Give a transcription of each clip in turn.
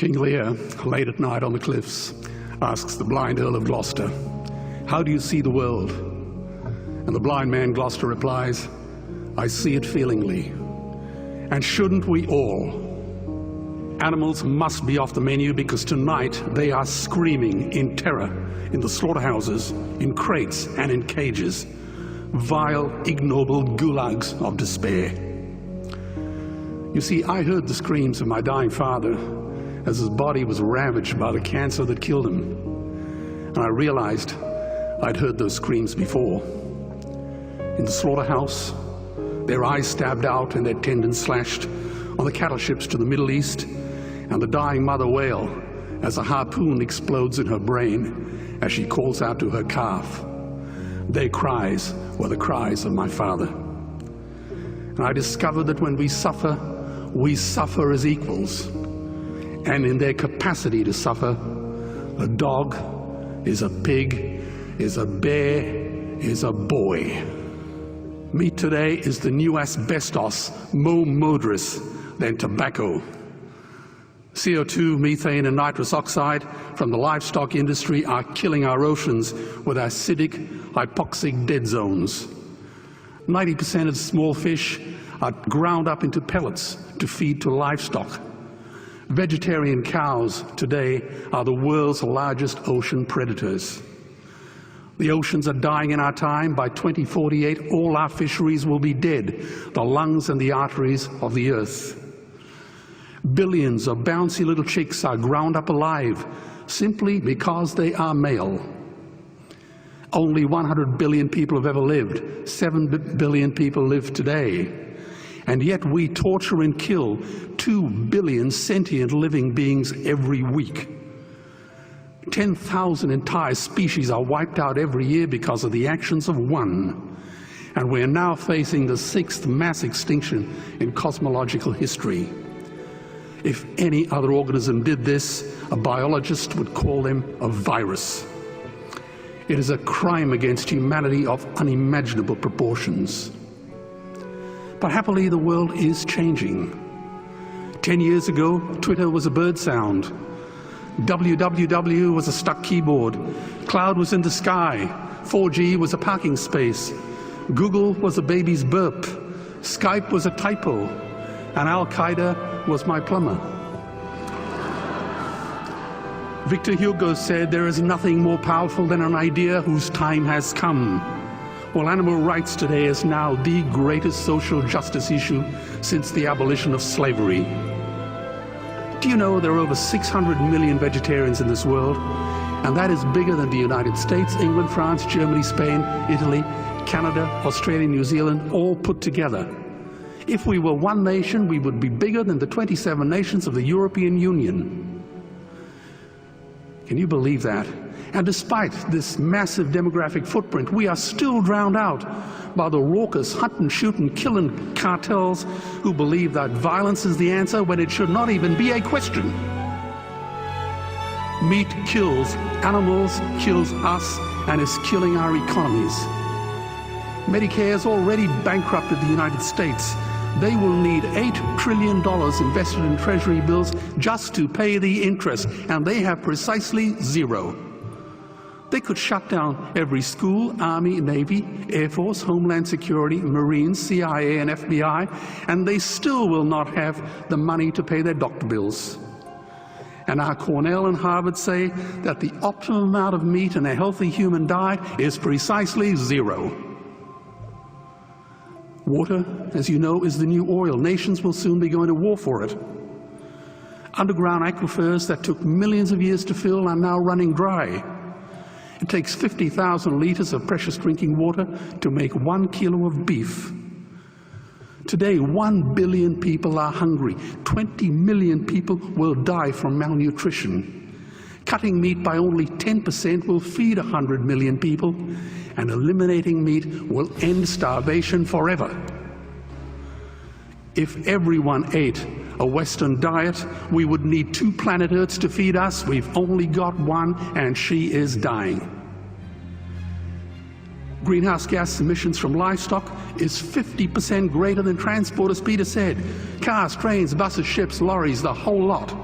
King Lear, late at night on the cliffs, asks the blind Earl of Gloucester, "How do you see the world?" And the blind man Gloucester replies, "I see it feelingly." And shouldn't we all? Animals must be off the menu because tonight they are screaming in terror in the slaughterhouses, in crates and in cages. Vile, ignoble gulags of despair. You see, I heard the screams of my dying father as his body was ravaged by the cancer that killed him. And I realized I'd heard those screams before. In the slaughterhouse, their eyes stabbed out and their tendons slashed, on the cattle ships to the Middle East, and the dying mother wail as a harpoon explodes in her brain as she calls out to her calf. Their cries were the cries of my father. And I discovered that when we suffer as equals. And in their capacity to suffer, a dog is a pig, is a bear, is a boy. Meat today is the new asbestos, more murderous than tobacco. CO2, methane and nitrous oxide from the livestock industry are killing our oceans with acidic, hypoxic dead zones. 90% of small fish are ground up into pellets to feed to livestock. Vegetarian cows today are the world's largest ocean predators. The oceans are dying in our time. By 2048, all our fisheries will be dead, the lungs and the arteries of the earth. Billions of bouncy little chicks are ground up alive simply because they are male. Only 100 billion people have ever lived. 7 billion people live today. And yet we torture and kill 2 billion sentient living beings every week. 10,000 entire species are wiped out every year because of the actions of one. And we're now facing the 6th mass extinction in cosmological history. If any other organism did this, a biologist would call them a virus. It is a crime against humanity of unimaginable proportions. But happily, the world is changing. 10 years ago, Twitter was a bird sound. www was a stuck keyboard. Cloud was in the sky. 4G was a parking space. Google was a baby's burp. Skype was a typo. And Al-Qaeda was my plumber. Victor Hugo said, "There is nothing more powerful than an idea whose time has come." Well, animal rights today is now the greatest social justice issue since the abolition of slavery. Do you know there are over 600 million vegetarians in this world? And that is bigger than the United States, England, France, Germany, Spain, Italy, Canada, Australia, New Zealand, all put together. If we were one nation, we would be bigger than the 27 nations of the European Union. Can you believe that? And despite this massive demographic footprint, we are still drowned out by the raucous hunt and shoot and killing cartels who believe that violence is the answer when it should not even be a question. Meat kills animals, kills us, and is killing our economies. Medicare has already bankrupted the United States. They will need $8 trillion invested in treasury bills just to pay the interest, and they have precisely zero. They could shut down every school, Army, Navy, Air Force, Homeland Security, Marines, CIA, and FBI, and they still will not have the money to pay their doctor bills. And our Cornell and Harvard say that the optimum amount of meat in a healthy human diet is precisely zero. Water, as you know, is the new oil. Nations will soon be going to war for it. Underground aquifers that took millions of years to fill are now running dry. It takes 50,000 liters of precious drinking water to make 1 kilo of beef. Today, 1 billion people are hungry. 20 million people will die from malnutrition. Cutting meat by only 10% will feed 100 million people, and eliminating meat will end starvation forever. If everyone ate a Western diet, we would need 2 planet Earths to feed us. We've only got one, and she is dying. Greenhouse gas emissions from livestock is 50% greater than transport, as Peter said. Cars, trains, buses, ships, lorries, the whole lot.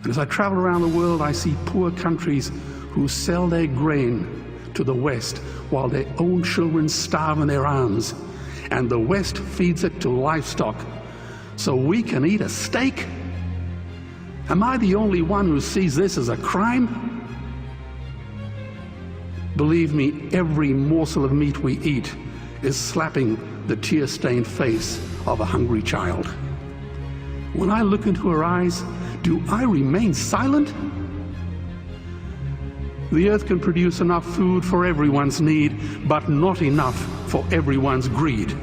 And as I travel around the world, I see poor countries who sell their grain to the West while their own children starve in their arms. And the West feeds it to livestock so we can eat a steak? Am I the only one who sees this as a crime? Believe me, every morsel of meat we eat is slapping the tear-stained face of a hungry child. When I look into her eyes, do I remain silent? The earth can produce enough food for everyone's need, but not enough for everyone's greed.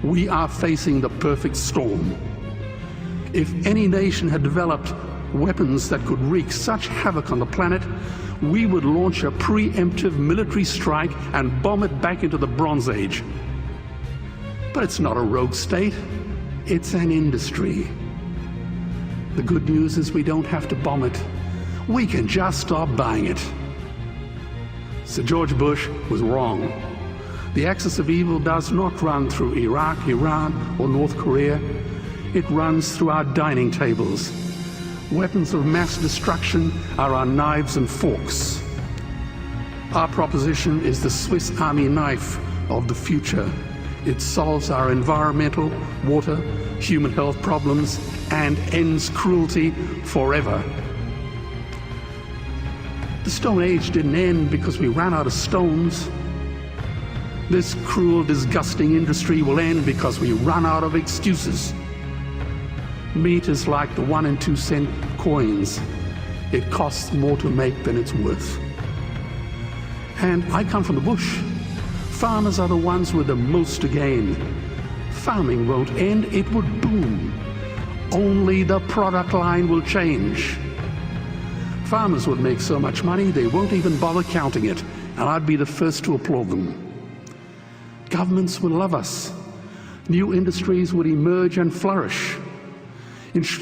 We are facing the perfect storm. If any nation had developed weapons that could wreak such havoc on the planet, we would launch a preemptive military strike and bomb it back into the Bronze Age. But it's not a rogue state, it's an industry. The good news is we don't have to bomb it. We can just stop buying it. Sir George Bush was wrong. The axis of evil does not run through Iraq, Iran, or North Korea. It runs through our dining tables. Weapons of mass destruction are our knives and forks. Our proposition is the Swiss Army knife of the future. It solves our environmental, water, human health problems and ends cruelty forever. The Stone Age didn't end because we ran out of stones. This cruel, disgusting industry will end because we run out of excuses. Meat is like the 1 and 2 cent coins. It costs more to make than it's worth. And I come from the bush. Farmers are the ones with the most to gain. Farming won't end, it would boom. Only the product line will change. Farmers would make so much money they won't even bother counting it, and I'd be the first to applaud them. Governments would love us. New industries would emerge and flourish.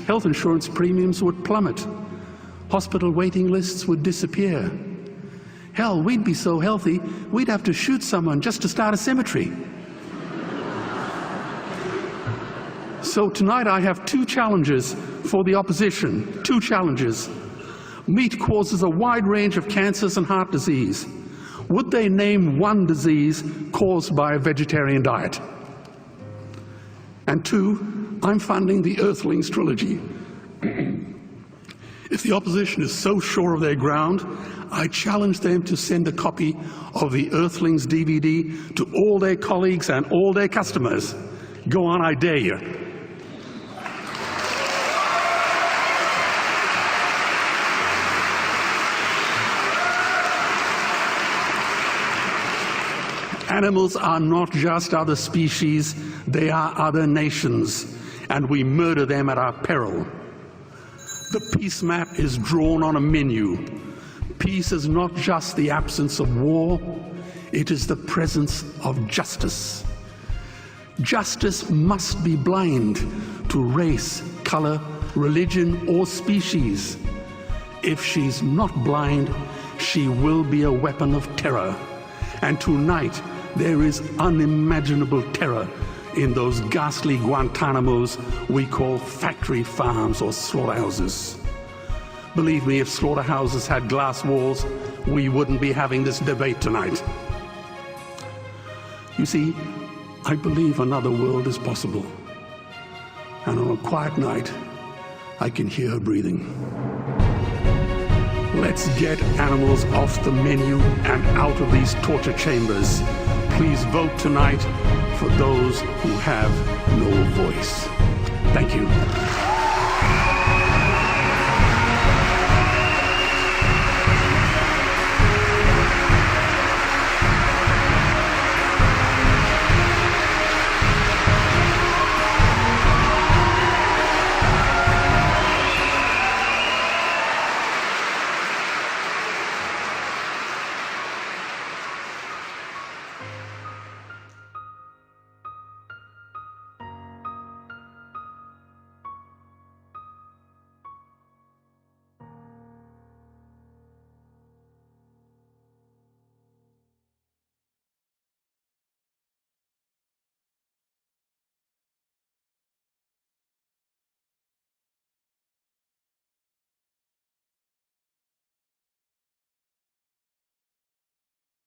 Health insurance premiums would plummet. Hospital waiting lists would disappear. Hell, we'd be so healthy, we'd have to shoot someone just to start a cemetery. So tonight I have 2 challenges for the opposition. 2 challenges. Meat causes a wide range of cancers and heart disease. Would they name one disease caused by a vegetarian diet? And 2, I'm funding the Earthlings trilogy. If the opposition is so sure of their ground, I challenge them to send a copy of the Earthlings DVD to all their colleagues and all their customers. Go on, I dare you. Animals are not just other species, they are other nations, and we murder them at our peril. The peace map is drawn on a menu. Peace is not just the absence of war, it is the presence of justice. Justice must be blind to race, color, religion, or species. If she's not blind, she will be a weapon of terror. And tonight, there is unimaginable terror in those ghastly Guantanamos we call factory farms or slaughterhouses. Believe me, if slaughterhouses had glass walls, we wouldn't be having this debate tonight. You see, I believe another world is possible. And on a quiet night, I can hear her breathing. Let's get animals off the menu and out of these torture chambers. Please vote tonight for those who have no voice. Thank you.